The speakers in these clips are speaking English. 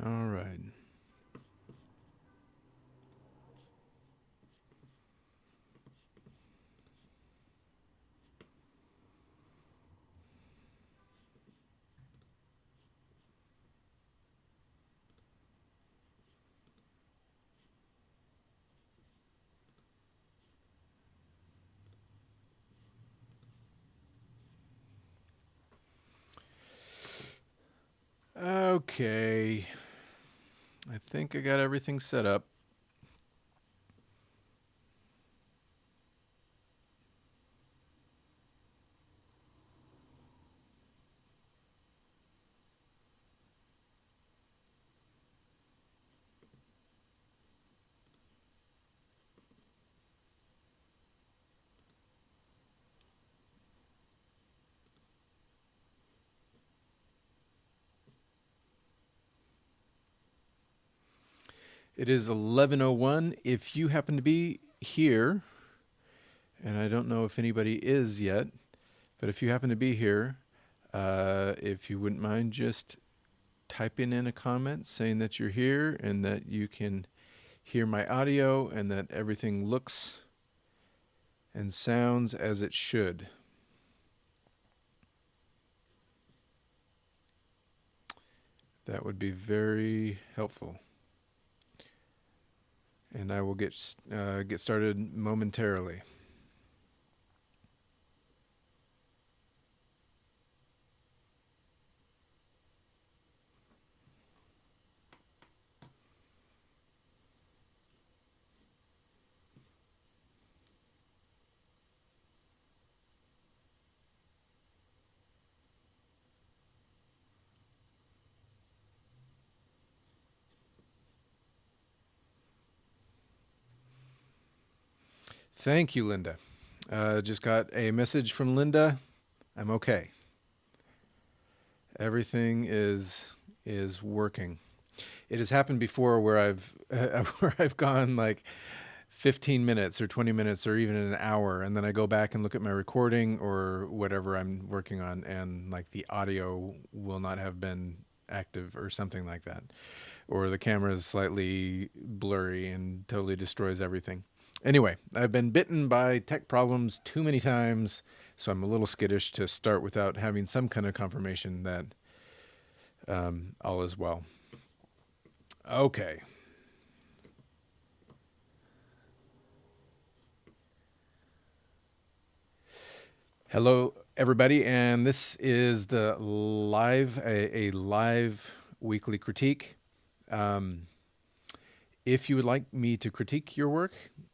All right. Okay. I think I got everything set up. It is 11:01. If you happen to be here, and I don't know if anybody is yet, but if you happen to be here, if you wouldn't mind just typing in a comment saying that you're here and that you can hear my audio and that everything looks and sounds as it should. That would be very helpful. And I will get started momentarily. Thank you, Linda. Just got a message from Linda. I'm okay. Everything is working. It has happened before where I've where I've gone like 15 minutes or 20 minutes or even an hour, and then I go back and look at my recording or whatever I'm working on, and like the audio will not have been active or something like that, or the camera is slightly blurry and totally destroys everything. Anyway, I've been bitten by tech problems too many times, so I'm a little skittish to start without having some kind of confirmation that all is well. Okay. Hello, everybody, and this is the a live weekly critique. Um, if you would like me to critique your work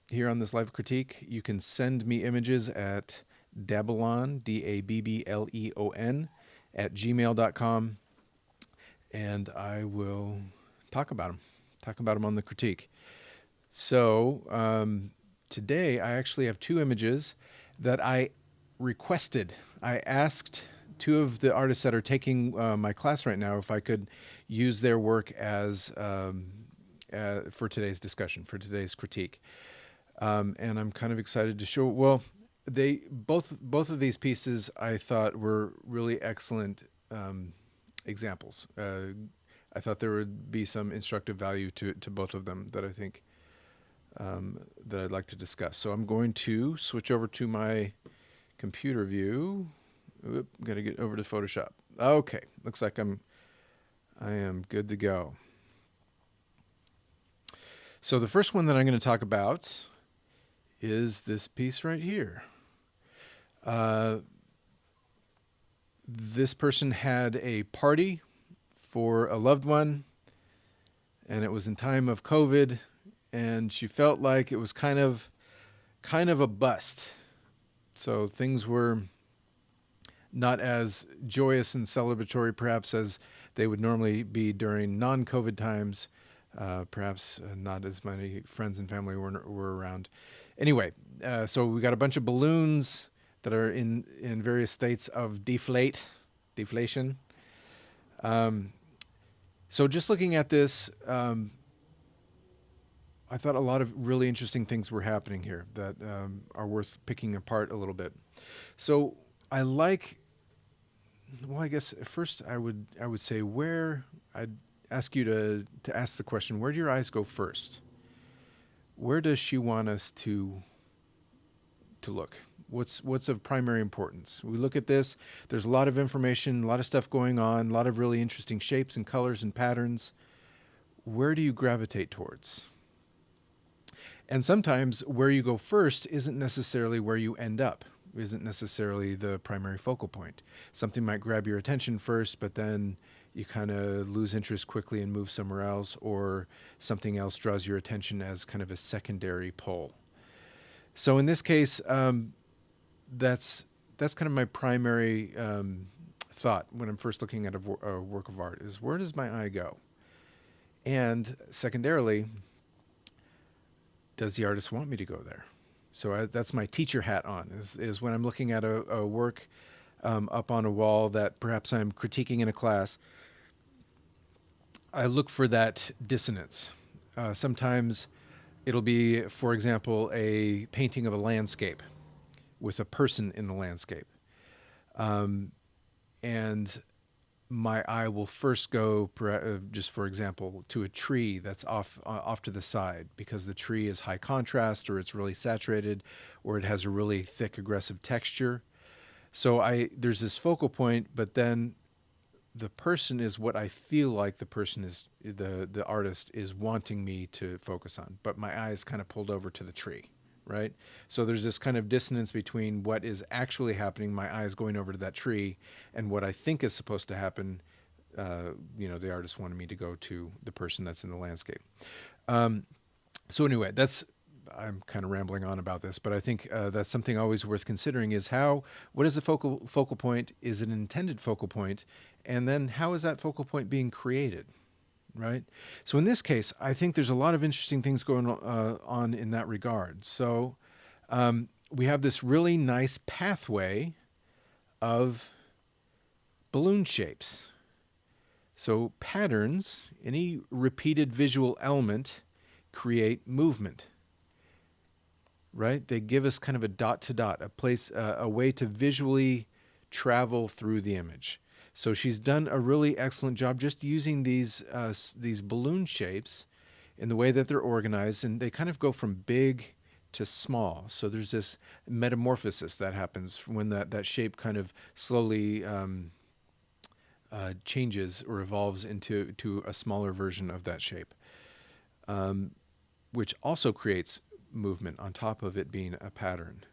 here on this live critique, you can send me images at Dabbleon, Dabbleon, at gmail.com, and I will talk about them on the critique. So today I actually have two images that I requested. I asked two of the artists that are taking my class right now if I could use their work as for today's discussion, for today's critique. And I'm kind of excited to show. Well, they both of these pieces I thought were really excellent examples. I thought there would be some instructive value to both of them that I think that I'd like to discuss. So I'm going to switch over to my computer view. Oop, got to get over to Photoshop. Okay, looks like I am good to go. So the first one that I'm going to talk about is this piece right here. This person had a party for a loved one, and it was in time of COVID, and she felt like it was kind of a bust. So things were not as joyous and celebratory, perhaps, as they would normally be during non-COVID times. Perhaps not as many friends and family were around. Anyway, so we got a bunch of balloons that are in various states of deflation. So just looking at this, I thought a lot of really interesting things were happening here that are worth picking apart a little bit. So I like. Well, I guess first I would say where ask you to ask the question: where do your eyes go first? Where does she want us to look? What's of primary importance? We look at this. There's a lot of information, a lot of stuff going on, a lot of really interesting shapes and colors and patterns. Where do you gravitate towards? And sometimes where you go first isn't necessarily where you end up, isn't necessarily the primary focal point. Something might grab your attention first, but then you kind of lose interest quickly and move somewhere else, or something else draws your attention as kind of a secondary pull. So in this case, that's kind of my primary thought when I'm first looking at a work of art is, where does my eye go? And secondarily, does the artist want me to go there? So that's my teacher hat on, is when I'm looking at a work up on a wall that perhaps I'm critiquing in a class, I look for that dissonance. Sometimes it'll be, for example, a painting of a landscape with a person in the landscape. And my eye will first go, just for example, to a tree that's off to the side, because the tree is high contrast, or it's really saturated, or it has a really thick, aggressive texture. So there's this focal point, but then the person is what I feel like the person is, the artist is wanting me to focus on, but my eye is kind of pulled over to the tree, right? So there's this kind of dissonance between what is actually happening, my eye is going over to that tree, and what I think is supposed to happen. The artist wanted me to go to the person that's in the landscape. So anyway, I'm kind of rambling on about this, but I think that's something always worth considering, is what is the focal point? Is it an intended focal point? And then how is that focal point being created, right? So in this case, I think there's a lot of interesting things going on in that regard. So we have this really nice pathway of balloon shapes. So patterns, any repeated visual element, create movement, right? They give us kind of a dot to dot, a place, a way to visually travel through the image. So she's done a really excellent job just using these balloon shapes in the way that they're organized, and they kind of go from big to small. So there's this metamorphosis that happens when that shape kind of slowly changes or evolves into a smaller version of that shape, which also creates movement on top of it being a pattern.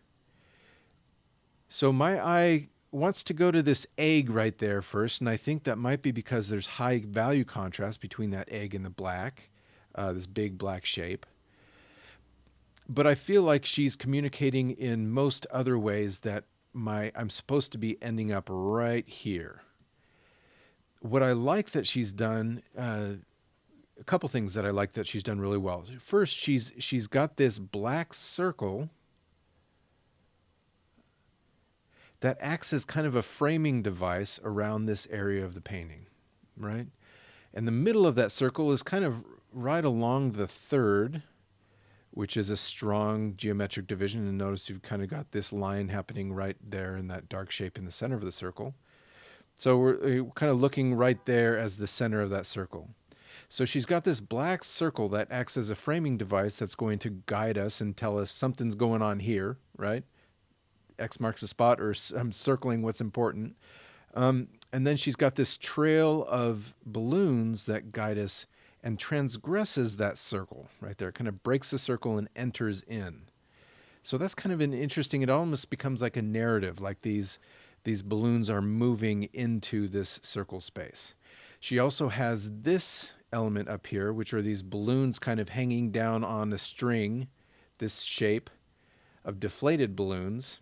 So my eye wants to go to this egg right there first, and I think that might be because there's high value contrast between that egg and the black, this big black shape. But I feel like she's communicating in most other ways that I'm supposed to be ending up right here. What I like that she's done, a couple things that I like that she's done really well. First, she's got this black circle that acts as kind of a framing device around this area of the painting, right? And the middle of that circle is kind of right along the third, which is a strong geometric division. And notice you've kind of got this line happening right there in that dark shape in the center of the circle. So we're kind of looking right there as the center of that circle. So she's got this black circle that acts as a framing device that's going to guide us and tell us something's going on here, right? X marks the spot, or I'm circling what's important. And then she's got this trail of balloons that guide us and transgresses that circle right there. It kind of breaks the circle and enters in. So that's kind of an interesting, it almost becomes like a narrative, like these balloons are moving into this circle space. She also has this element up here, which are these balloons kind of hanging down on a string, this shape of deflated balloons.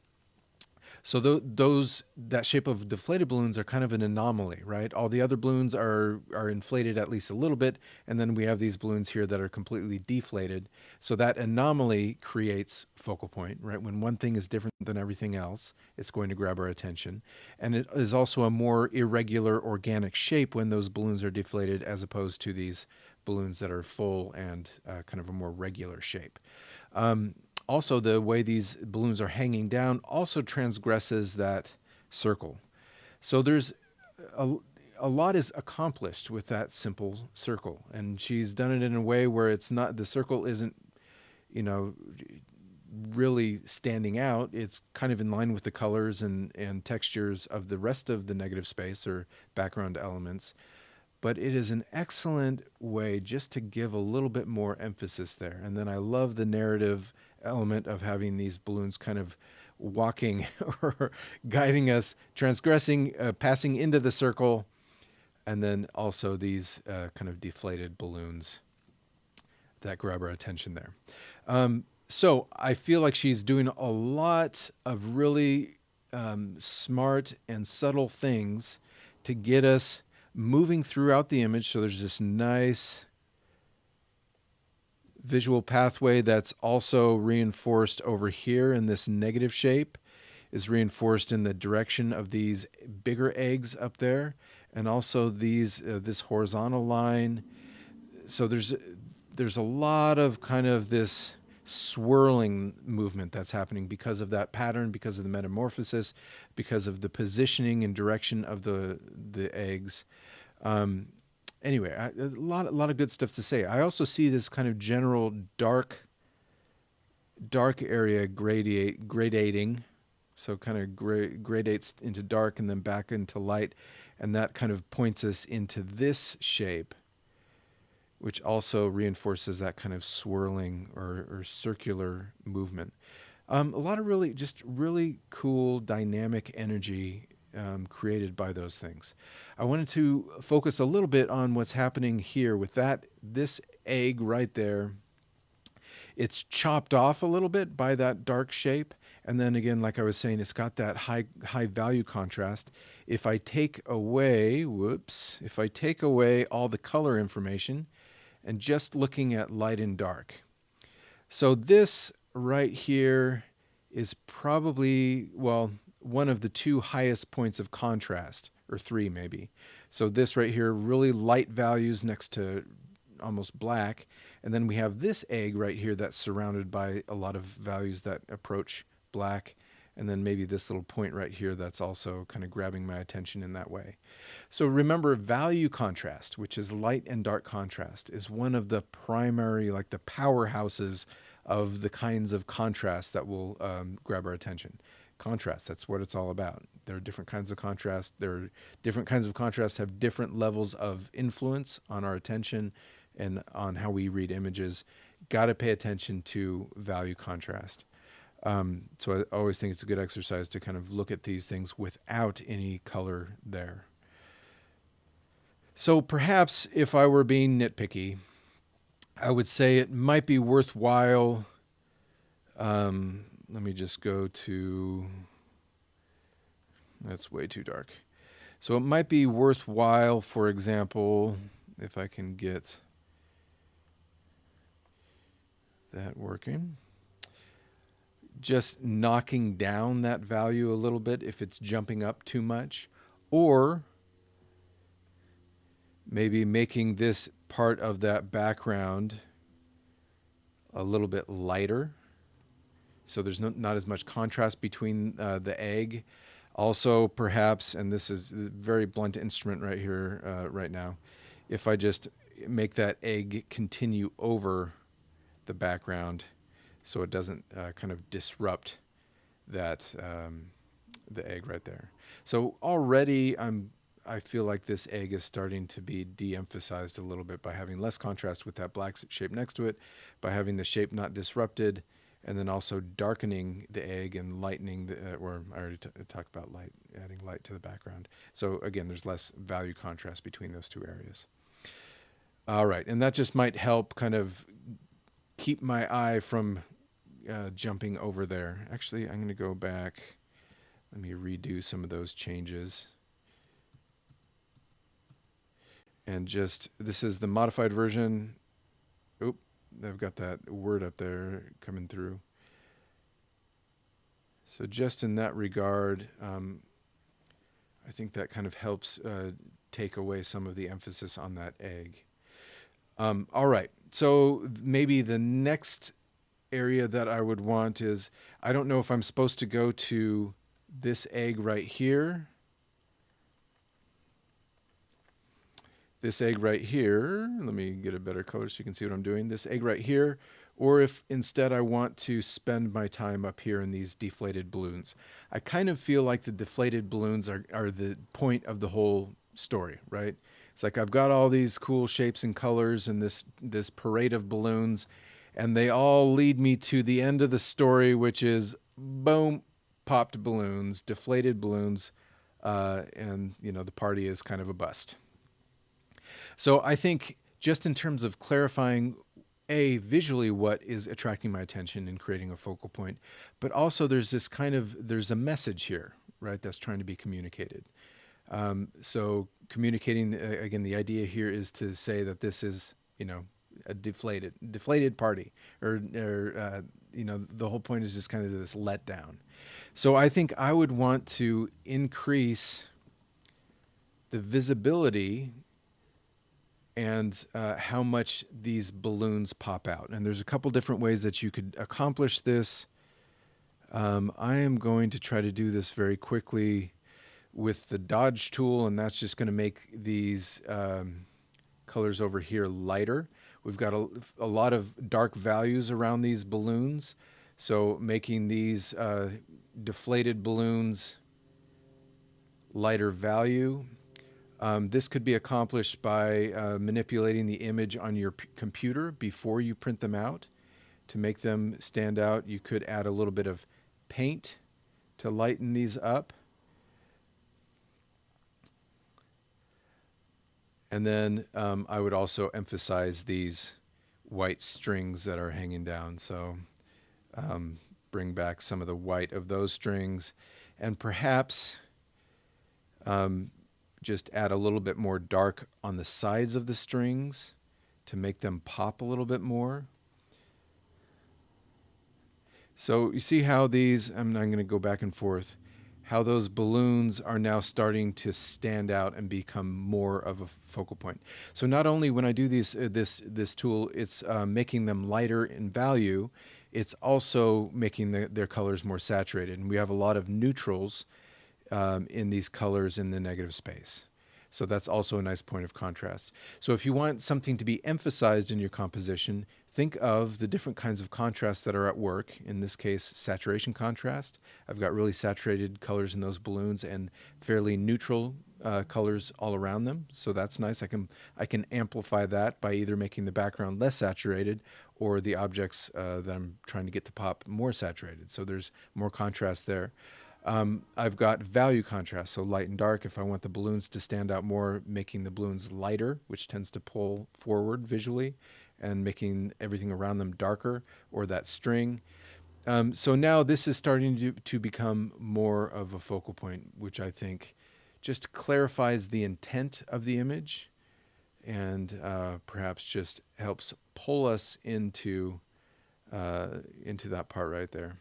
So that shape of deflated balloons are kind of an anomaly, right? All the other balloons are inflated at least a little bit, and then we have these balloons here that are completely deflated. So that anomaly creates focal point, right? When one thing is different than everything else, it's going to grab our attention. And it is also a more irregular organic shape when those balloons are deflated, as opposed to these balloons that are full and kind of a more regular shape. Also, the way these balloons are hanging down also transgresses that circle. So there's a lot is accomplished with that simple circle, and she's done it in a way where it's not, the circle isn't, you know, really standing out. It's kind of in line with the colors and textures of the rest of the negative space or background elements. But it is an excellent way just to give a little bit more emphasis there. And then I love the narrative element of having these balloons kind of walking or guiding us, transgressing, passing into the circle, and then also these kind of deflated balloons that grab our attention there. So I feel like she's doing a lot of really smart and subtle things to get us moving throughout the image. So there's this nice visual pathway that's also reinforced over here in this negative shape, is reinforced in the direction of these bigger eggs up there, and also these this horizontal line. So there's a lot of kind of this swirling movement that's happening because of that pattern, because of the metamorphosis, because of the positioning and direction of the eggs. Anyway, a lot of good stuff to say. I also see this kind of general dark area gradating, so kind of gradates into dark and then back into light, and that kind of points us into this shape, which also reinforces that kind of swirling or circular movement. A lot of really cool dynamic energy created by those things. I wanted to focus a little bit on what's happening here with this egg right there. It's chopped off a little bit by that dark shape. And then again, like I was saying, it's got that high value contrast. If I take away all the color information and just looking at light and dark. So this right here is probably, well, one of the two highest points of contrast, or three maybe. So this right here, really light values next to almost black. And then we have this egg right here that's surrounded by a lot of values that approach black. And then maybe this little point right here that's also kind of grabbing my attention in that way. So remember, value contrast, which is light and dark contrast, is one of the primary, like the powerhouses of the kinds of contrast that will grab our attention. Contrast, that's what it's all about. There are different kinds of contrast. Different kinds of contrast have different levels of influence on our attention and on how we read images. Got to pay attention to value contrast. So I always think it's a good exercise to kind of look at these things without any color there. So perhaps if I were being nitpicky, I would say it might be worthwhile. Let me just go to, that's way too dark. So it might be worthwhile, for example, if I can get that working, just knocking down that value a little bit if it's jumping up too much, or maybe making this part of that background a little bit lighter, so there's not as much contrast between the egg. Also, perhaps, and this is a very blunt instrument right here, right now, if I just make that egg continue over the background so it doesn't kind of disrupt that the egg right there. So already I feel like this egg is starting to be de-emphasized a little bit by having less contrast with that black shape next to it, by having the shape not disrupted, and then also darkening the egg and lightening or I already talked about light, adding light to the background. So again, there's less value contrast between those two areas. All right, and that just might help kind of keep my eye from jumping over there. Actually, I'm going to go back. Let me redo some of those changes. And just, this is the modified version. Oop, I've got that word up there coming through. So just in that regard, I think that kind of helps take away some of the emphasis on that egg. All right, so maybe the next area that I would want is, I don't know if I'm supposed to go to this egg right here, this egg right here, let me get a better color so you can see what I'm doing, this egg right here, or if instead I want to spend my time up here in these deflated balloons. I kind of feel like the deflated balloons are the point of the whole story, right? It's like I've got all these cool shapes and colors and this parade of balloons, and they all lead me to the end of the story, which is boom, popped balloons, deflated balloons, and the party is kind of a bust. So I think just in terms of clarifying visually what is attracting my attention and creating a focal point, but also there's there's a message here, right, that's trying to be communicated. So communicating, again, the idea here is to say that this is, a deflated party, or the whole point is just kind of this letdown. So I think I would want to increase the visibility and how much these balloons pop out. And there's a couple different ways that you could accomplish this. I am going to try to do this very quickly with the dodge tool, and that's just going to make these colors over here lighter. We've got a lot of dark values around these balloons, so making these deflated balloons lighter value. This could be accomplished by manipulating the image on your computer before you print them out. To make them stand out, you could add a little bit of paint to lighten these up. And then I would also emphasize these white strings that are hanging down. So bring back some of the white of those strings, and perhaps just add a little bit more dark on the sides of the strings to make them pop a little bit more. So you see how these, I'm going to go back and forth, how those balloons are now starting to stand out and become more of a focal point. So not only when I do this tool, it's making them lighter in value, it's also making their colors more saturated. And we have a lot of neutrals in these colors in the negative space. So that's also a nice point of contrast. So if you want something to be emphasized in your composition, think of the different kinds of contrasts that are at work. In this case, saturation contrast. I've got really saturated colors in those balloons and fairly neutral colors all around them. So that's nice. I can amplify that by either making the background less saturated or the objects that I'm trying to get to pop more saturated. So there's more contrast there. I've got value contrast, so light and dark. If I want the balloons to stand out more, making the balloons lighter, which tends to pull forward visually, and making everything around them darker, or that string. So now this is starting to become more of a focal point, which I think just clarifies the intent of the image, and perhaps just helps pull us into that part right there.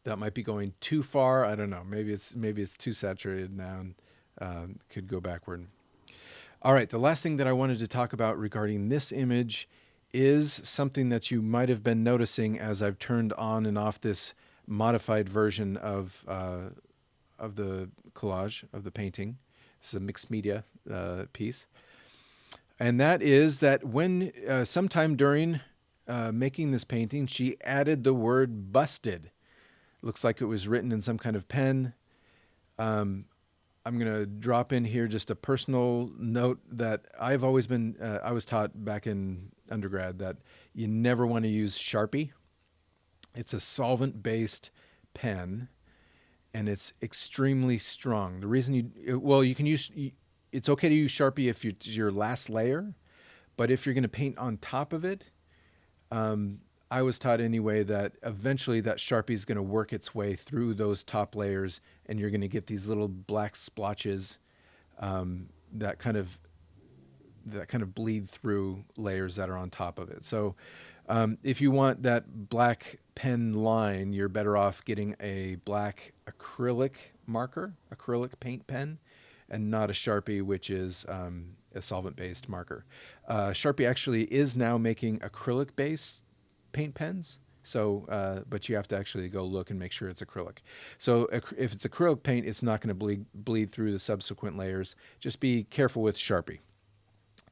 That might be going too far. I don't know. Maybe it's too saturated now and could go backward. All right. The last thing that I wanted to talk about regarding this image is something that you might have been noticing as I've turned on and off this modified version of the collage, of the painting. This is a mixed media piece. And that is that when sometime during making this painting, she added the word busted. Looks like it was written in some kind of pen. I'm going to drop in here just a personal note that I've always been, I was taught back in undergrad that you never want to use Sharpie. It's a solvent-based pen, and it's extremely strong. The reason you can use, it's okay to use Sharpie if it's your last layer, but if you're going to paint on top of it, I was taught anyway that eventually that Sharpie is going to work its way through those top layers, and you're going to get these little black splotches that kind of bleed through layers that are on top of it. So if you want that black pen line, you're better off getting a black acrylic paint pen, and not a Sharpie, which is a solvent-based marker. Sharpie actually is now making acrylic-based paint pens, So, but you have to actually go look and make sure it's acrylic. So if it's acrylic paint, it's not going to bleed through the subsequent layers. Just be careful with Sharpie.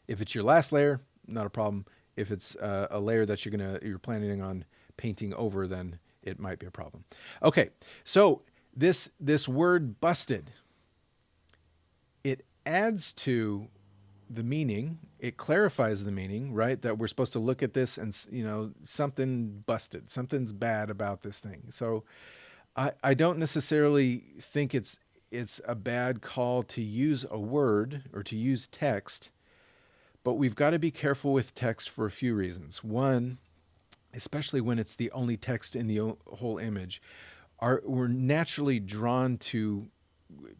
If it's your last layer, not a problem. If it's a layer that you're planning on painting over, then it might be a problem. Okay, so this word busted, it adds to the meaning. It clarifies the meaning, right? That we're supposed to look at this and, something busted, something's bad about this thing. So I don't necessarily think it's a bad call to use a word or to use text, but we've got to be careful with text for a few reasons. One, especially when it's the only text in the whole image, we're naturally drawn to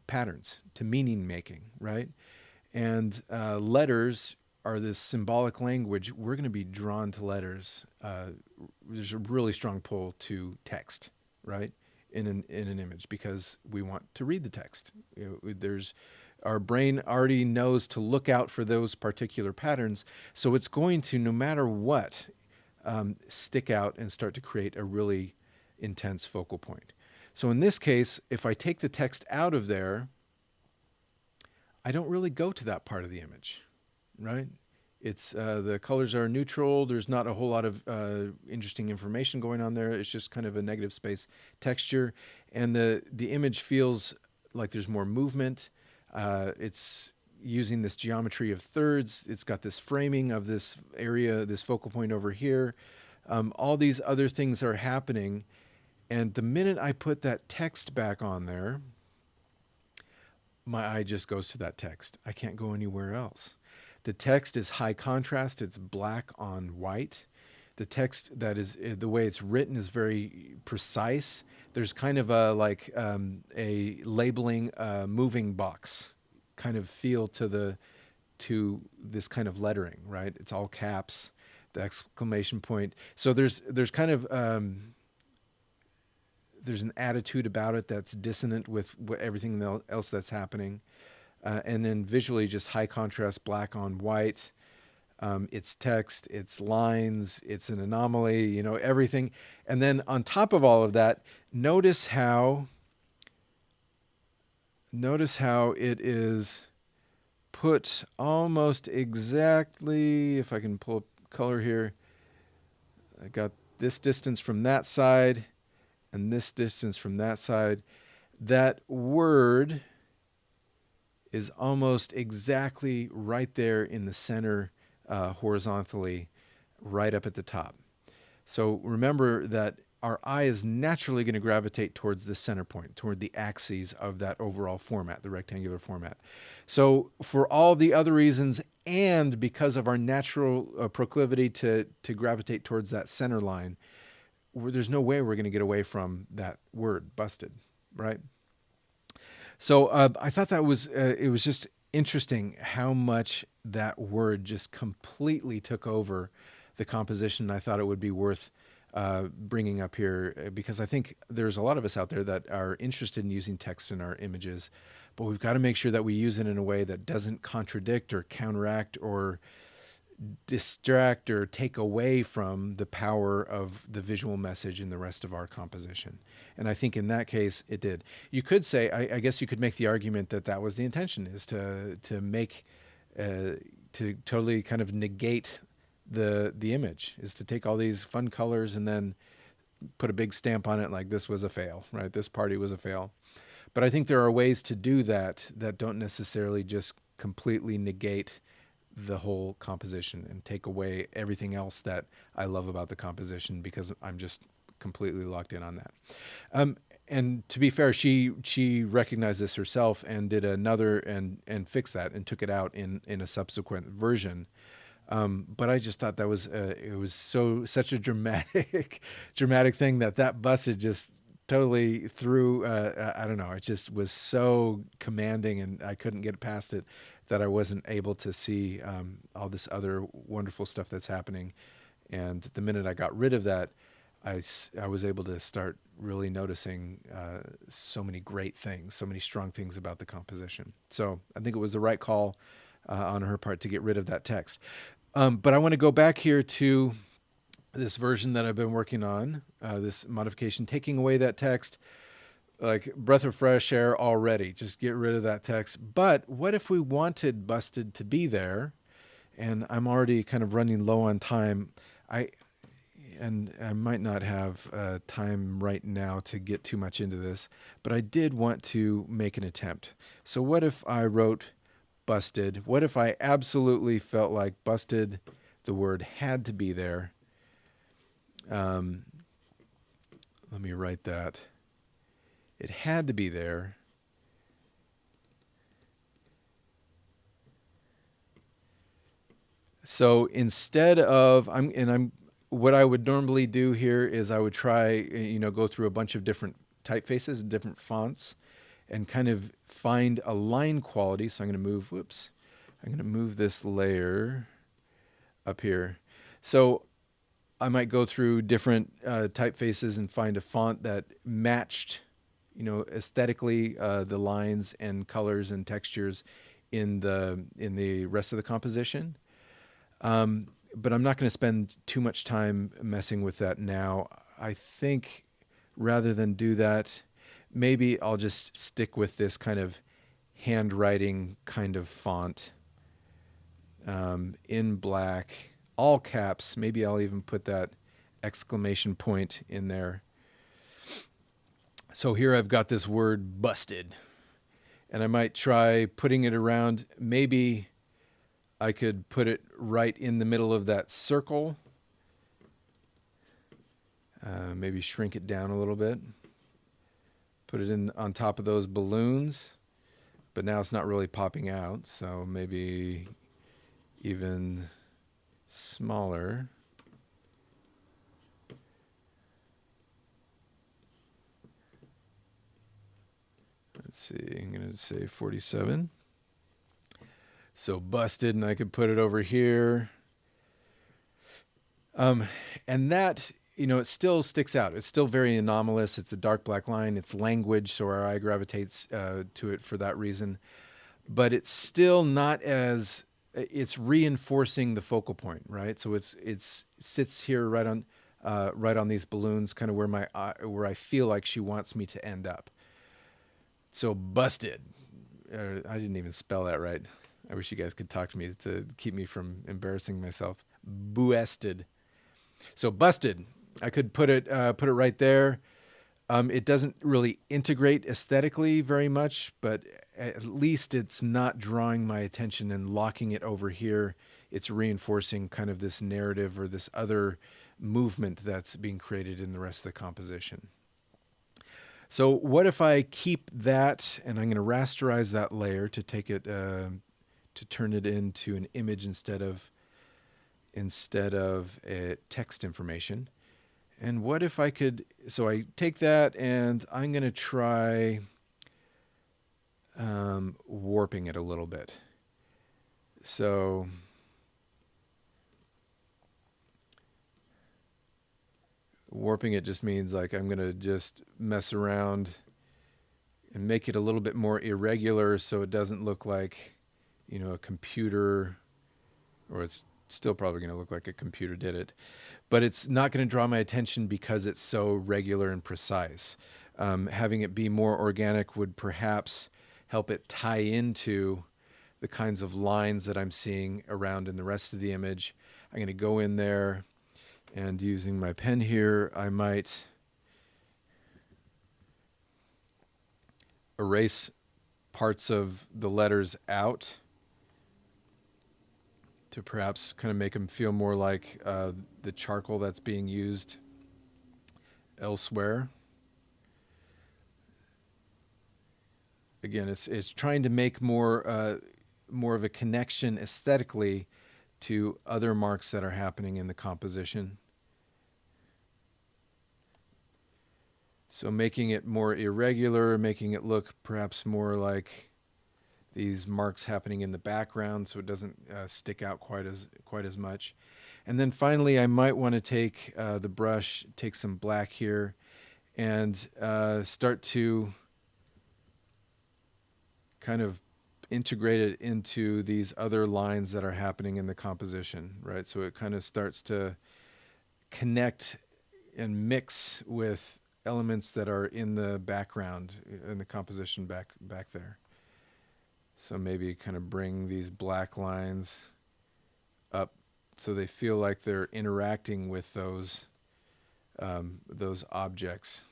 patterns, to meaning making, right? And letters are this symbolic language. We're going to be drawn to letters. There's a really strong pull to text, right? In an image, because we want to read the text. Our brain already knows to look out for those particular patterns, so it's going to, no matter what, stick out and start to create a really intense focal point. So in this case, if I take the text out of there, I don't really go to that part of the image, right? It's the colors are neutral. There's not a whole lot of interesting information going on there. It's just kind of a negative space texture, and the image feels like there's more movement. It's using this geometry of thirds. It's got this framing of this area, this focal point over here. All these other things are happening, and the minute I put that text back on there, my eye just goes to that text. I can't go anywhere else. The text is high contrast. It's black on white. The text, that is the way it's written, is very precise. There's kind of a labeling moving box kind of feel to this kind of lettering, right? It's all caps, the exclamation point. So there's kind of there's an attitude about it that's dissonant with everything else that's happening. And then visually, just high contrast, black on white. It's text, it's lines, it's an anomaly, everything. And then on top of all of that, notice how it is put almost exactly, if I can pull up color here, I got this distance from that side and this distance from that side. That word is almost exactly right there in the center, horizontally, right up at the top. So remember that our eye is naturally going to gravitate towards the center point, toward the axes of that overall format, the rectangular format. So for all the other reasons, and because of our natural proclivity to gravitate towards that center line, there's no way we're going to get away from that word, busted, right? So I thought that it was just interesting how much that word just completely took over the composition. I thought it would be worth bringing up here, because I think there's a lot of us out there that are interested in using text in our images, but we've got to make sure that we use it in a way that doesn't contradict or counteract or distract or take away from the power of the visual message in the rest of our composition. And I think in that case, it did. You could say, I guess you could make the argument that was the intention, is to make, to totally kind of negate the image, is to take all these fun colors and then put a big stamp on it like this was a fail, right? This party was a fail. But I think there are ways to do that don't necessarily just completely negate the whole composition and take away everything else that I love about the composition, because I'm just completely locked in on that. And to be fair, she recognized this herself and did another and fixed that and took it out in a subsequent version. But I just thought that was it was such a dramatic thing that busted just totally threw. I don't know. It just was so commanding, and I couldn't get past it, that I wasn't able to see all this other wonderful stuff that's happening. And the minute I got rid of that, I was able to start really noticing so many great things, so many strong things about the composition. So I think it was the right call on her part to get rid of that text. But I want to go back here to this version that I've been working on, this modification, taking away that text, like breath of fresh air already. Just get rid of that text. But what if we wanted busted to be there? And I'm already kind of running low on time. I I might not have time right now to get too much into this, but I did want to make an attempt. So what if I wrote busted? What if I absolutely felt like busted, the word had to be there? Um, Let me write that. It had to be there. So instead of what I would normally do here is I would try, go through a bunch of different typefaces, different fonts, and kind of find a line quality. So I'm going to move this layer up here. So I might go through different typefaces and find a font that matched, aesthetically the lines and colors and textures in the rest of the composition. But I'm not going to spend too much time messing with that now. I think rather than do that, maybe I'll just stick with this kind of handwriting kind of font in black, all caps. Maybe I'll even put that exclamation point in there. So here I've got this word busted, and I might try putting it around. Maybe I could put it right in the middle of that circle. Maybe shrink it down a little bit. Put it in on top of those balloons, but now it's not really popping out, so maybe even smaller. Let's see, I'm going to say 47. So busted, and I could put it over here. And that, it still sticks out. It's still very anomalous. It's a dark black line. It's language, so our eye gravitates to it for that reason. But it's still not as, it's reinforcing the focal point, right? So it sits here right on these balloons, kind of where I feel like she wants me to end up. So busted. I didn't even spell that right. I wish you guys could talk to me to keep me from embarrassing myself. Buested. So busted. I could put it right there. It doesn't really integrate aesthetically very much, but at least it's not drawing my attention and locking it over here. It's reinforcing kind of this narrative or this other movement that's being created in the rest of the composition. So what if I keep that, and I'm going to rasterize that layer to take it, to turn it into an image instead of text information. And what if I could, so I take that and I'm going to try warping it a little bit. So warping it just means like I'm going to just mess around and make it a little bit more irregular so it doesn't look like, a computer, or it's still probably going to look like a computer did it, but it's not going to draw my attention because it's so regular and precise. Having it be more organic would perhaps help it tie into the kinds of lines that I'm seeing around in the rest of the image. I'm going to go in there, and using my pen here, I might erase parts of the letters out to perhaps kind of make them feel more like the charcoal that's being used elsewhere. Again, it's trying to make more of a connection aesthetically to other marks that are happening in the composition. So making it more irregular, making it look perhaps more like these marks happening in the background, so it doesn't stick out quite as much. And then finally, I might want to take the brush, take some black here, and start to kind of integrate it into these other lines that are happening in the composition, right? So it kind of starts to connect and mix with elements that are in the background in the composition back there. So maybe kind of bring these black lines up so they feel like they're interacting with those objects.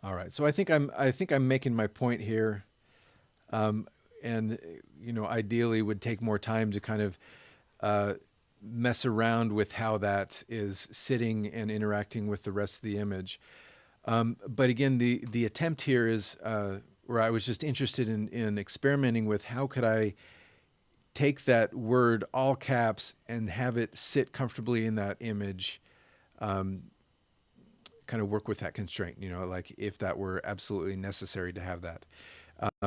All right. So I think I'm making my point here, and ideally would take more time to kind of uh, mess around with how that is sitting and interacting with the rest of the image. But again, the attempt here is where I was just interested in experimenting with how could I take that word all caps and have it sit comfortably in that image, kind of work with that constraint, like if that were absolutely necessary to have that.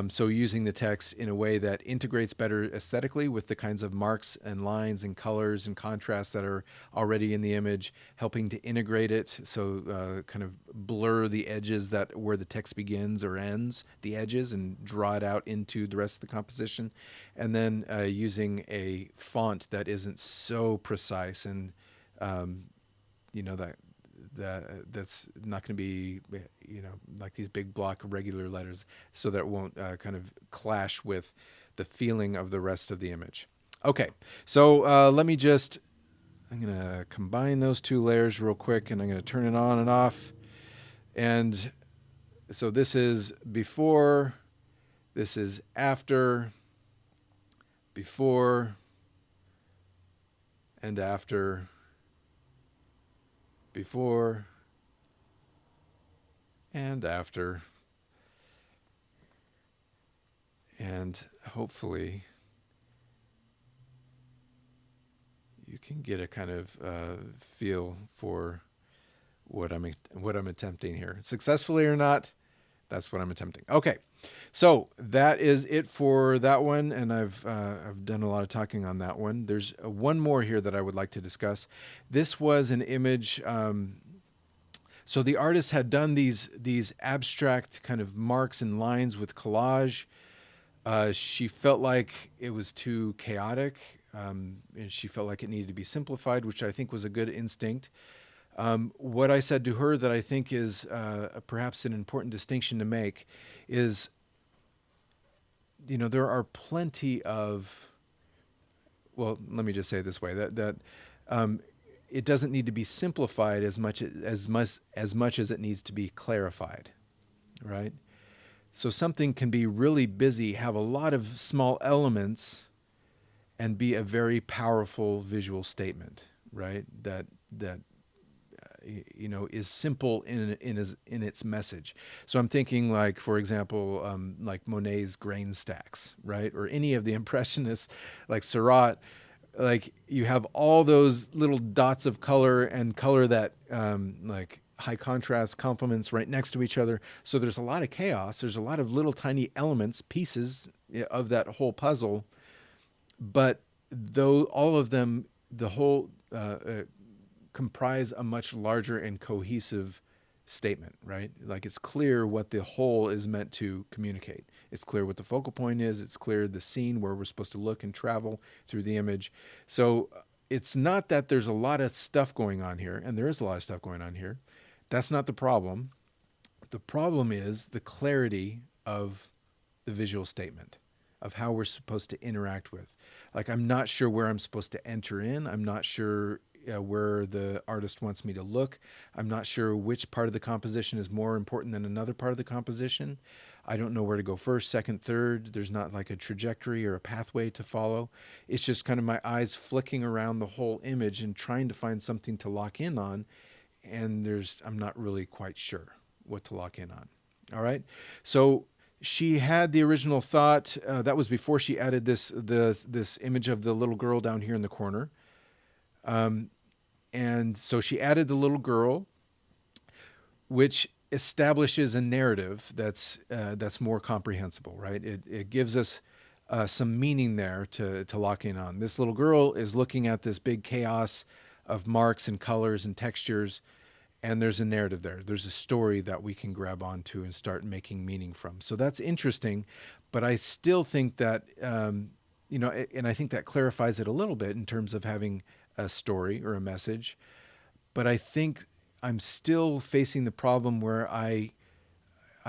So using the text in a way that integrates better aesthetically with the kinds of marks and lines and colors and contrasts that are already in the image, helping to integrate it, so kind of blur the edges that where the text begins or ends, the edges, and draw it out into the rest of the composition, and then using a font that isn't so precise and that's not going to be like these big block regular letters, so that it won't kind of clash with the feeling of the rest of the image. Okay, so I'm going to combine those two layers real quick, and I'm going to turn it on and off. And so this is before, this is after, before and after, before and after, and hopefully you can get a kind of feel for what I'm attempting here, successfully or not. That's what I'm attempting. Okay, so that is it for that one, and I've done a lot of talking on that one. There's one more here that I would like to discuss. This was an image. So the artist had done these abstract kind of marks and lines with collage. She felt like it was too chaotic, and she felt like it needed to be simplified, which I think was a good instinct. What I said to her that I think is perhaps an important distinction to make is, there are plenty of, well, let me just say it this way, that it doesn't need to be simplified as much as it needs to be clarified, right? So something can be really busy, have a lot of small elements, and be a very powerful visual statement, right? That is simple in its message. So I'm thinking, like, for example, like Monet's grain stacks, right? Or any of the impressionists, like Seurat. Like, you have all those little dots of color and color that like high contrast complements right next to each other. So there's a lot of chaos. There's a lot of little tiny elements, pieces of that whole puzzle. But though all of them, the whole comprise a much larger and cohesive statement, right? Like, it's clear what the whole is meant to communicate. It's clear what the focal point is. It's clear the scene where we're supposed to look and travel through the image. So it's not that there's a lot of stuff going on here, and there is a lot of stuff going on here. That's not the problem. The problem is the clarity of the visual statement, of how we're supposed to interact with. Like, I'm not sure where I'm supposed to enter in. I'm not sure where the artist wants me to look. I'm not sure which part of the composition is more important than another part of the composition. I don't know where to go first, second, third. There's not like a trajectory or a pathway to follow. It's just kind of my eyes flicking around the whole image and trying to find something to lock in on. And I'm not really quite sure what to lock in on. All right. So she had the original thought. That was before she added this image of the little girl down here in the corner. And so she added the little girl, which establishes a narrative that's more comprehensible, right? It gives us some meaning there to lock in on. This little girl is looking at this big chaos of marks and colors and textures, and there's a narrative there. There's a story that we can grab onto and start making meaning from. So that's interesting, but I still think that, and I think that clarifies it a little bit in terms of having a story or a message. But I think I'm still facing the problem where I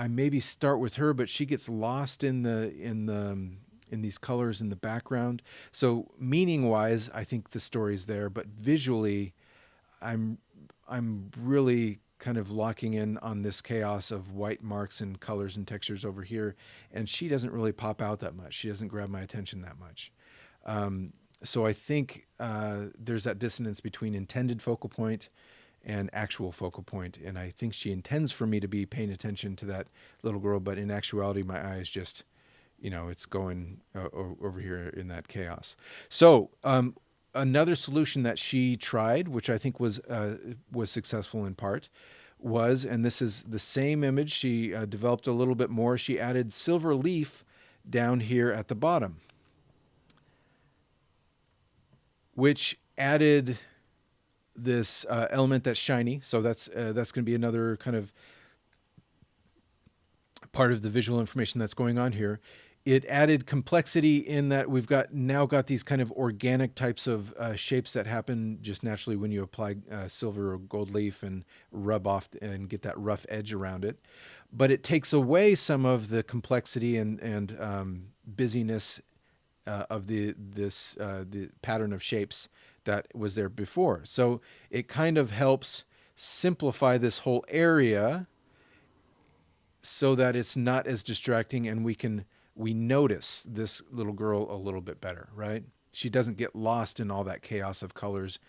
maybe start with her, but she gets lost in these colors in the background. So meaning wise, I think the story's there, but visually, I'm I'm really kind of locking in on this chaos of white marks and colors and textures over here, and she doesn't really pop out that much. She doesn't grab my attention that much. So I think there's that dissonance between intended focal point and actual focal point, and I think she intends for me to be paying attention to that little girl, but in actuality, my eye is just, it's going over here in that chaos. So another solution that she tried, which I think was successful in part, was, and this is the same image. She developed a little bit more. She added silver leaf down here at the bottom, which added this element that's shiny. So that's going to be another kind of part of the visual information that's going on here. It added complexity in that we've now got these kind of organic types of shapes that happen just naturally when you apply silver or gold leaf and rub off and get that rough edge around it. But it takes away some of the complexity and busyness of the pattern of shapes that was there before. So it kind of helps simplify this whole area so that it's not as distracting, and we notice this little girl a little bit better, right? She doesn't get lost in all that chaos of colors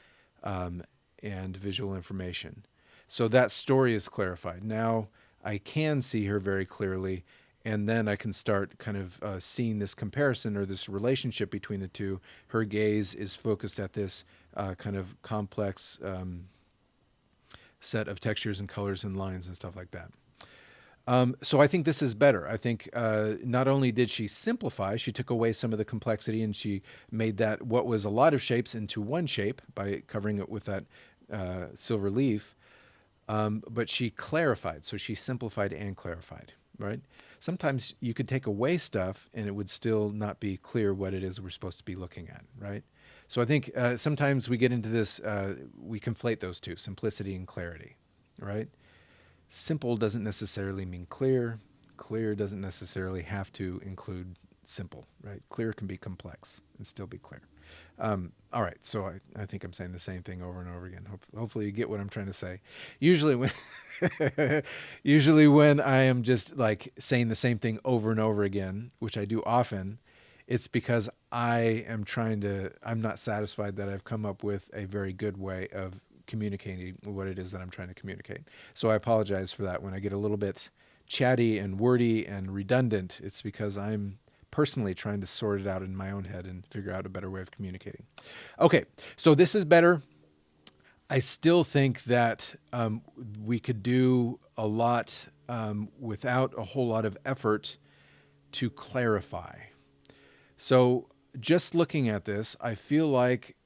and visual information. So that story is clarified. Now I can see her very clearly, and then I can start kind of seeing this comparison or this relationship between the two. Her gaze is focused at this kind of complex set of textures and colors and lines and stuff like that. So I think this is better. I think not only did she simplify, she took away some of the complexity, and she made that what was a lot of shapes into one shape by covering it with that silver leaf, but she clarified. So she simplified and clarified, right? Sometimes you could take away stuff and it would still not be clear what it is we're supposed to be looking at, right? So I think sometimes we get into this, we conflate those two, simplicity and clarity, right? Simple doesn't necessarily mean clear. Clear doesn't necessarily have to include simple, right? Clear can be complex and still be clear. All right, so I think I'm saying the same thing over and over again. Hopefully you get what I'm trying to say. Usually when I am just like saying the same thing over and over again, which I do often, it's because I'm not satisfied that I've come up with a very good way of communicating what it is that I'm trying to communicate. So I apologize for that. When I get a little bit chatty and wordy and redundant, it's because I'm personally trying to sort it out in my own head and figure out a better way of communicating. Okay, so this is better. I still think that we could do a lot without a whole lot of effort to clarify. So just looking at this, I feel like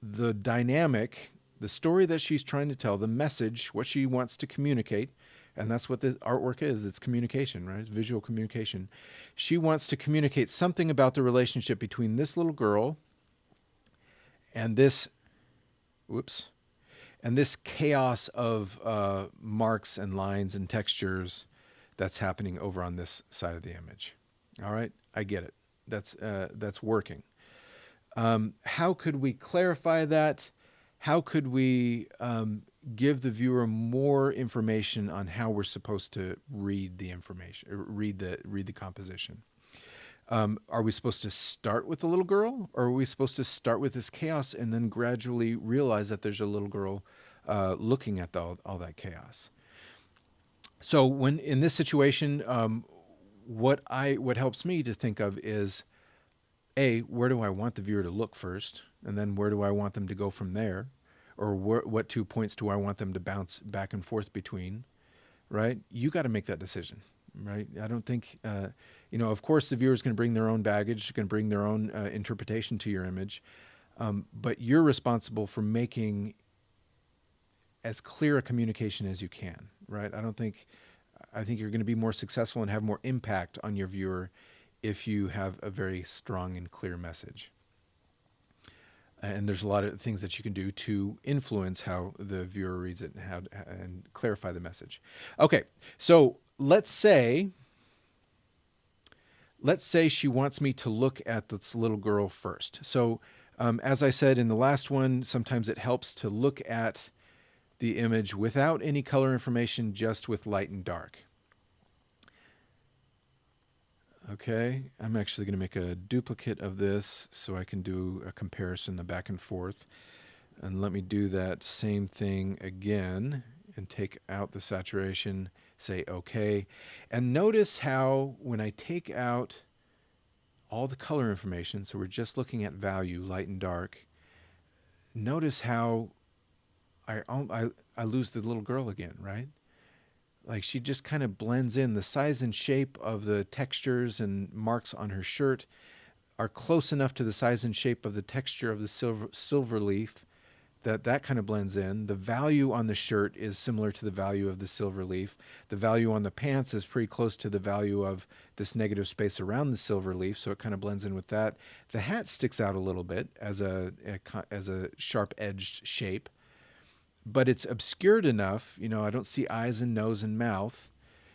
the dynamic, the story that she's trying to tell, the message, what she wants to communicate, and that's what the artwork is. It's communication, right? It's visual communication. She wants to communicate something about the relationship between this little girl and this chaos of marks and lines and textures that's happening over on this side of the image. All right, I get it. That's working. How could we clarify that? How could we give the viewer more information on how we're supposed to read the information, read the composition? Are we supposed to start with the little girl, or are we supposed to start with this chaos and then gradually realize that there's a little girl looking at all that chaos? So when in this situation, what helps me to think of is, where do I want the viewer to look first? And then where do I want them to go from there? Or what 2 points do I want them to bounce back and forth between, right? You got to make that decision, right? I don't think, of course the viewer's going to bring their own baggage, going to bring their own interpretation to your image. But you're responsible for making as clear a communication as you can, right? I think you're going to be more successful and have more impact on your viewer if you have a very strong and clear message. And there's a lot of things that you can do to influence how the viewer reads it and and clarify the message. Okay, so let's say she wants me to look at this little girl first. So as I said in the last one, sometimes it helps to look at the image without any color information, just with light and dark. Okay, I'm actually going to make a duplicate of this so I can do a comparison, the back and forth. And let me do that same thing again and take out the saturation, say OK. And notice how when I take out all the color information, so we're just looking at value, light and dark, notice how I lose the little girl again, right? Like she just kind of blends in. The size and shape of the textures and marks on her shirt are close enough to the size and shape of the texture of the silver leaf that kind of blends in. The value on the shirt is similar to the value of the silver leaf. The value on the pants is pretty close to the value of this negative space around the silver leaf, so it kind of blends in with that. The hat sticks out a little bit as a sharp-edged shape, but it's obscured enough, I don't see eyes and nose and mouth.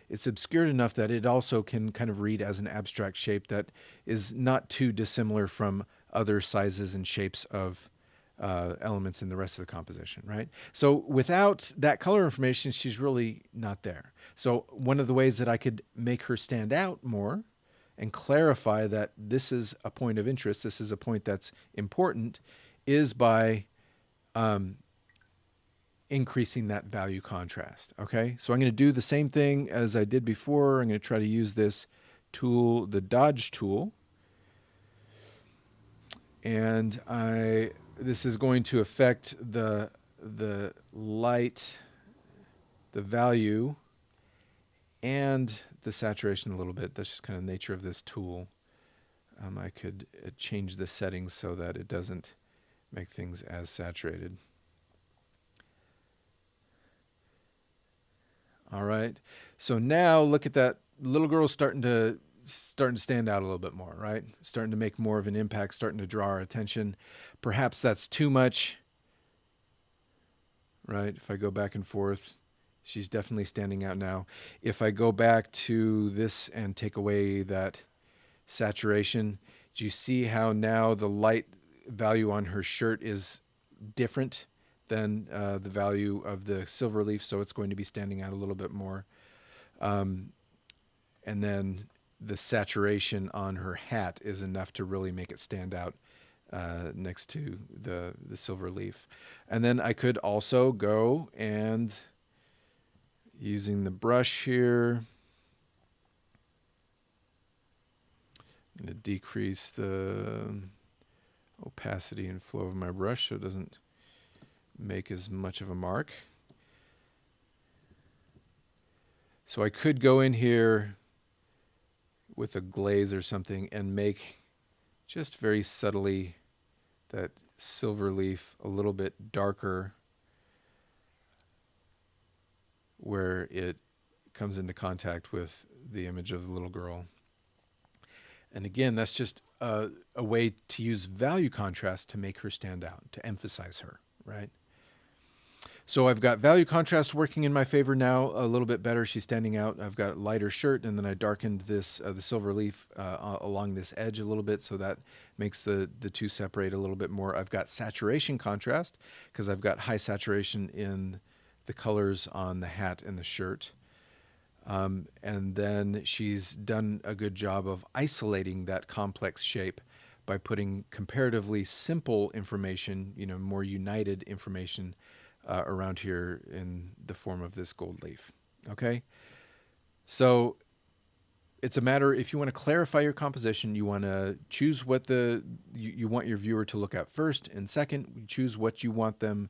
It's obscured enough that it also can kind of read as an abstract shape that is not too dissimilar from other sizes and shapes of elements in the rest of the composition, right? So without that color information, she's really not there. So one of the ways that I could make her stand out more and clarify that this is a point of interest, this is a point that's important, is by increasing that value contrast. Okay, so I'm going to do the same thing as I did before. I'm going to try to use this tool, the Dodge tool, and this is going to affect the light, the value, and the saturation a little bit. That's just kind of the nature of this tool. I could change the settings so that it doesn't make things as saturated. All right. So now look at that little girl starting to stand out a little bit more, right? Starting to make more of an impact, starting to draw our attention. Perhaps that's too much, right? If I go back and forth, she's definitely standing out now. If I go back to this and take away that saturation, do you see how now the light value on her shirt is different than the value of the silver leaf? So it's going to be standing out a little bit more. And then the saturation on her hat is enough to really make it stand out next to the silver leaf. And then I could also go and, using the brush here, I'm going to decrease the opacity and flow of my brush so it doesn't make as much of a mark. So I could go in here with a glaze or something and make just very subtly that silver leaf a little bit darker where it comes into contact with the image of the little girl. And again, that's just a way to use value contrast to make her stand out, to emphasize her, right? So I've got value contrast working in my favor now a little bit better. She's standing out. I've got a lighter shirt, and then I darkened this the silver leaf along this edge a little bit, so that makes the two separate a little bit more. I've got saturation contrast because I've got high saturation in the colors on the hat and the shirt. And then she's done a good job of isolating that complex shape by putting comparatively simple information, more united information around here in the form of this gold leaf. Okay, so it's a matter, if you want to clarify your composition, you want to choose what you want your viewer to look at first, and second, choose what you want them,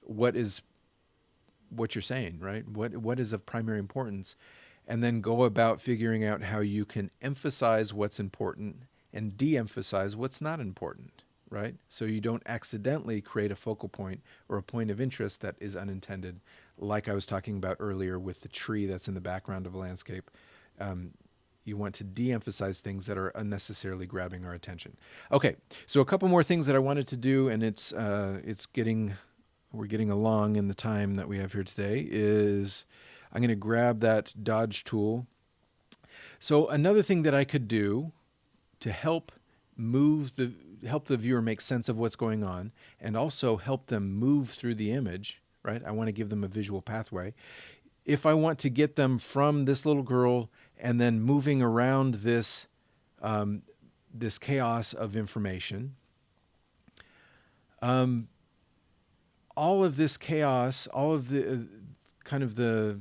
what you're saying, right? What is of primary importance, and then go about figuring out how you can emphasize what's important and de-emphasize what's not important. Right? So you don't accidentally create a focal point or a point of interest that is unintended, like I was talking about earlier with the tree that's in the background of a landscape. You want to de-emphasize things that are unnecessarily grabbing our attention. Okay, so a couple more things that I wanted to do, and we're getting along in the time that we have here today. Is I'm going to grab that dodge tool. So another thing that I could do to help help the viewer make sense of what's going on, and also help them move through the image, right? I want to give them a visual pathway. If I want to get them from this little girl and then moving around this this chaos of information, all of this chaos, all of the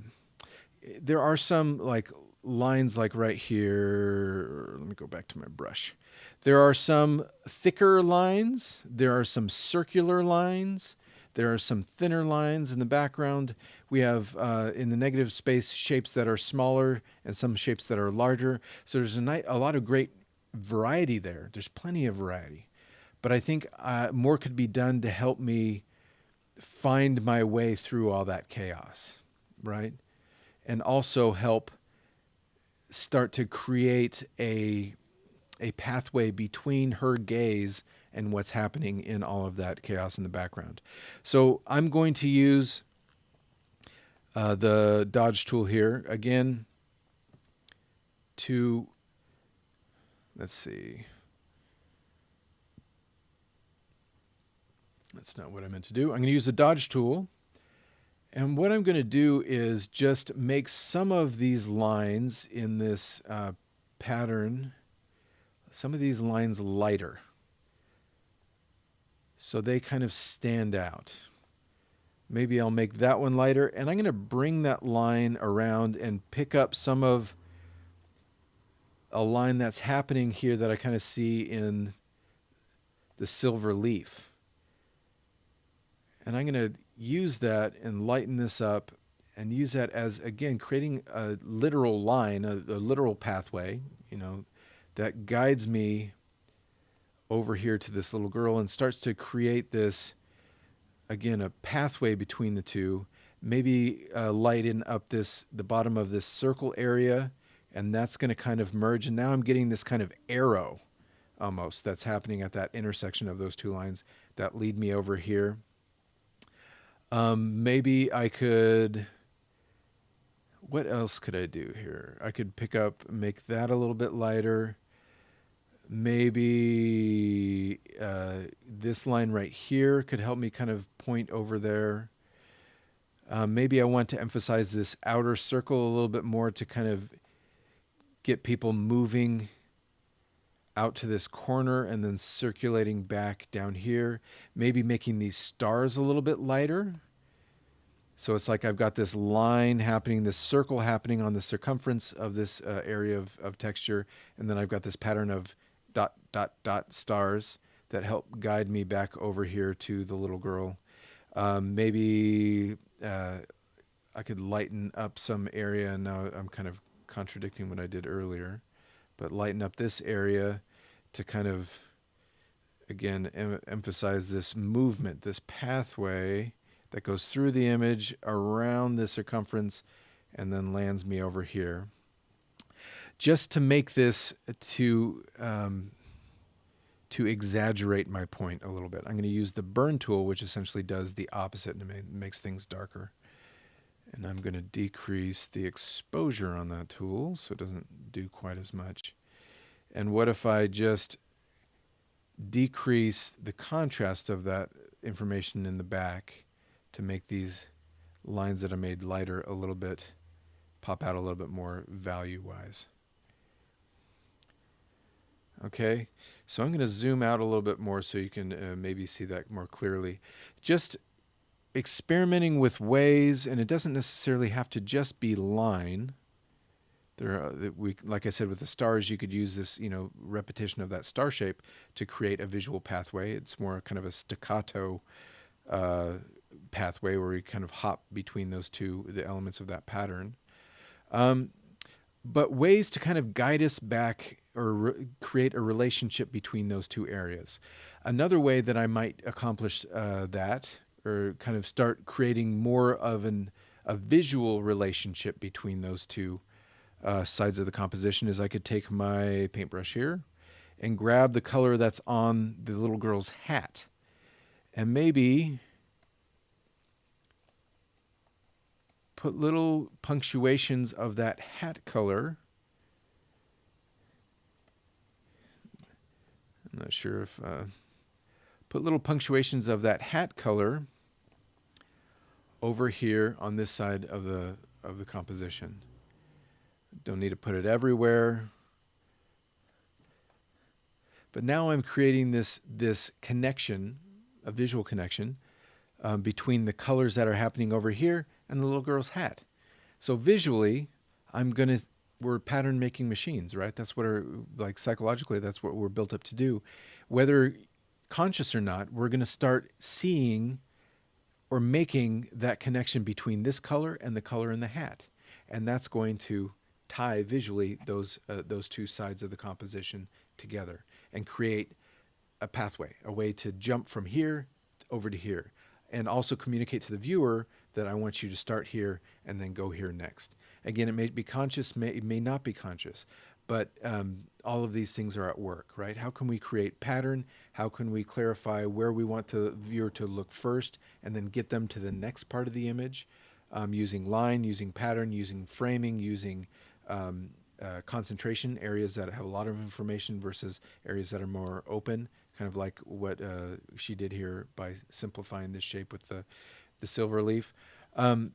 there are some like lines like right here. Let me go back to my brush. There are some thicker lines. There are some circular lines. There are some thinner lines in the background. We have, in the negative space, shapes that are smaller and some shapes that are larger. So there's a lot of great variety there. There's plenty of variety. But I think more could be done to help me find my way through all that chaos, right? And also help start to create a pathway between her gaze and what's happening in all of that chaos in the background. So I'm going to use the dodge tool here again to, let's see. That's not what I meant to do. I'm going to use the dodge tool. And what I'm going to do is just make some of these lines in this pattern, some of these lines lighter, so they kind of stand out. Maybe I'll make that one lighter, and I'm going to bring that line around and pick up some of a line that's happening here that I kind of see in the silver leaf. And I'm going to use that and lighten this up and use that as, again, creating a literal line, a literal pathway, that guides me over here to this little girl and starts to create this, again, a pathway between the two. Maybe lighten up the bottom of this circle area, and that's going to kind of merge. And now I'm getting this kind of arrow almost that's happening at that intersection of those two lines that lead me over here. Maybe I could, what else could I do here? I could make that a little bit lighter. Maybe this line right here could help me kind of point over there. Maybe I want to emphasize this outer circle a little bit more to kind of get people moving out to this corner and then circulating back down here. Maybe making these stars a little bit lighter. So it's like I've got this line happening, this circle happening on the circumference of this area of texture. And then I've got this pattern of dot, dot, dot stars that help guide me back over here to the little girl. Maybe I could lighten up some area. And now I'm kind of contradicting what I did earlier. But lighten up this area to kind of, again, emphasize this movement, this pathway that goes through the image, around the circumference, and then lands me over here. Just to make this to exaggerate my point a little bit, I'm going to use the burn tool, which essentially does the opposite and it makes things darker. And I'm going to decrease the exposure on that tool so it doesn't do quite as much. And what if I just decrease the contrast of that information in the back to make these lines that I made lighter a little bit, pop out a little bit more value-wise. Okay, so I'm going to zoom out a little bit more so you can maybe see that more clearly. Just experimenting with ways, and it doesn't necessarily have to just be line. Like I said, with the stars, you could use this, repetition of that star shape to create a visual pathway. It's more kind of a staccato pathway where we kind of hop between the elements of that pattern. But ways to kind of guide us back or create a relationship between those two areas. Another way that I might accomplish that, or kind of start creating more of a visual relationship between those two sides of the composition is I could take my paintbrush here and grab the color that's on the little girl's hat, and maybe put little punctuations of that hat color. I'm not sure if put little punctuations of that hat color over here on this side of the composition. Don't need to put it everywhere. But now I'm creating this connection, a visual connection, between the colors that are happening over here and the little girl's hat. So visually, we're pattern making machines, right? That's what like psychologically, that's what we're built up to do. Whether conscious or not, we're going to start seeing or making that connection between this color and the color in the hat. And that's going to tie visually those two sides of the composition together and create a pathway, a way to jump from here over to here, and also communicate to the viewer that I want you to start here and then go here next. Again, it may be conscious, it may not be conscious, but all of these things are at work, right? How can we create pattern? How can we clarify where we want the viewer to look first and then get them to the next part of the image, using line, using pattern, using framing, using concentration, areas that have a lot of information versus areas that are more open, kind of like what she did here by simplifying this shape with the silver leaf. And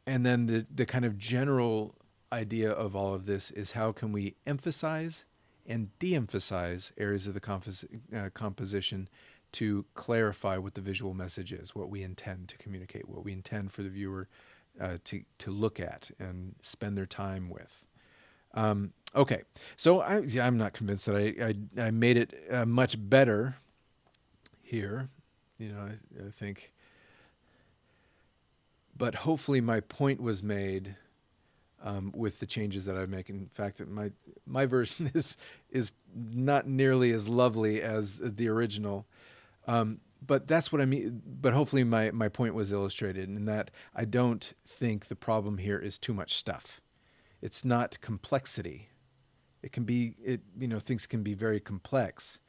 then the kind of general idea of all of this is how can we emphasize and de-emphasize areas of the composition to clarify what the visual message is, what we intend to communicate, what we intend for the viewer to look at and spend their time with. Okay, so I'm not convinced that I made it much better here. I think, but hopefully my point was made with the changes that I make. In fact, my version is not nearly as lovely as the original. But that's what I mean. But hopefully my point was illustrated in that I don't think the problem here is too much stuff. It's not complexity. Things can be very complex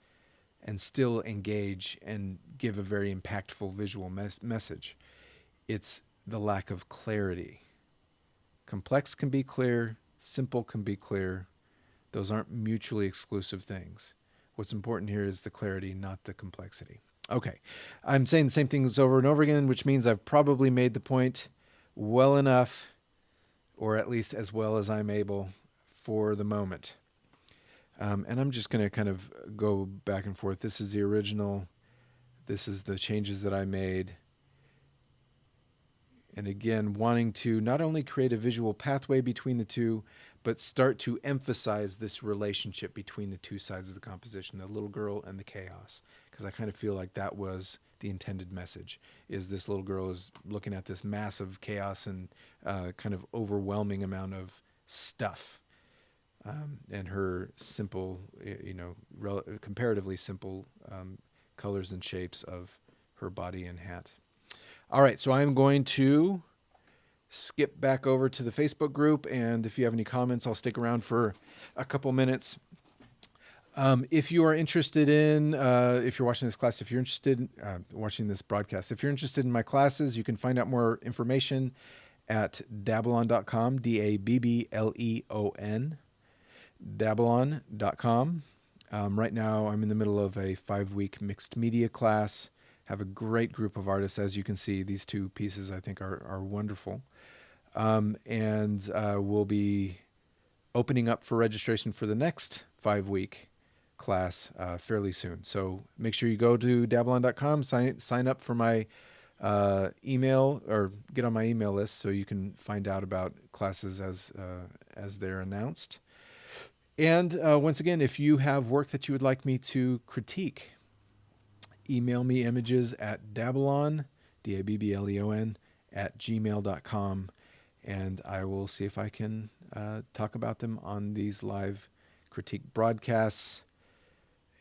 and still engage and give a very impactful visual message. It's the lack of clarity. Complex can be clear, simple can be clear. Those aren't mutually exclusive things. What's important here is the clarity, not the complexity. Okay, I'm saying the same things over and over again, which means I've probably made the point well enough, or at least as well as I'm able for the moment. And I'm just going to kind of go back and forth. This is the original. This is the changes that I made. And again, wanting to not only create a visual pathway between the two, but start to emphasize this relationship between the two sides of the composition, the little girl and the chaos. Because I kind of feel like that was the intended message, is this little girl is looking at this massive chaos and kind of overwhelming amount of stuff. And her simple, comparatively simple colors and shapes of her body and hat. All right, so I'm going to skip back over to the Facebook group, and if you have any comments, I'll stick around for a couple minutes. If you are interested in, if you're watching this class, if you're interested in watching this broadcast, if you're interested in my classes, you can find out more information at Dabbleon.com, Dabbleon, Dabbleon.com. Right now, I'm in the middle of a 5-week mixed media class. Have a great group of artists. As you can see, these two pieces I think are wonderful. And we'll be opening up for registration for the next 5-week class fairly soon. So make sure you go to Dabbleon.com, sign up for my email, or get on my email list so you can find out about classes as they're announced. And once again, if you have work that you would like me to critique, email me images at Dabbleon, Dabbleon, @gmail.com, and I will see if I can talk about them on these live critique broadcasts.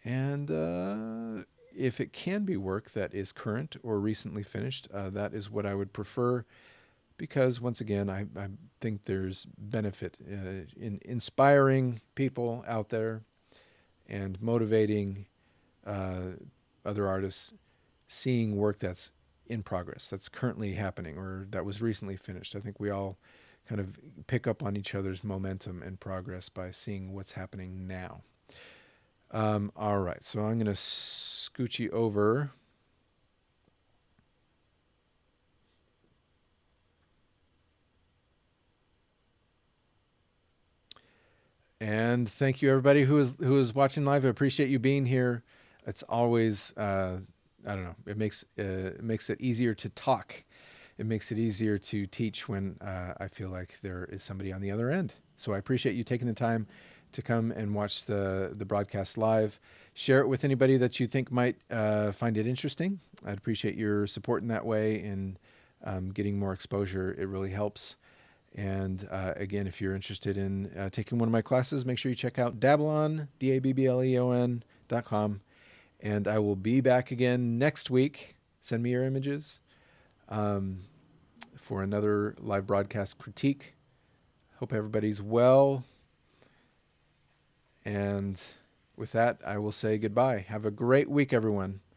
And if it can be work that is current or recently finished, that is what I would prefer. because once again, I think there's benefit in inspiring people out there and motivating uh, other artists, seeing work that's in progress, that's currently happening, or that was recently finished. I think we all kind of pick up on each other's momentum and progress by seeing what's happening now. All right, so I'm going to scooch you over. And thank you everybody who is watching live. I appreciate you being here. It's always I don't know. It makes it easier to talk. It makes it easier to teach when I feel like there is somebody on the other end. So I appreciate you taking the time to come and watch the broadcast live. Share it with anybody that you think might find it interesting. I'd appreciate your support in that way and getting more exposure. It really helps. And again, if you're interested in taking one of my classes, make sure you check out Dabbleon, DABBLEON.com. And I will be back again next week. Send me your images for another live broadcast critique. Hope everybody's well. And with that, I will say goodbye. Have a great week, everyone.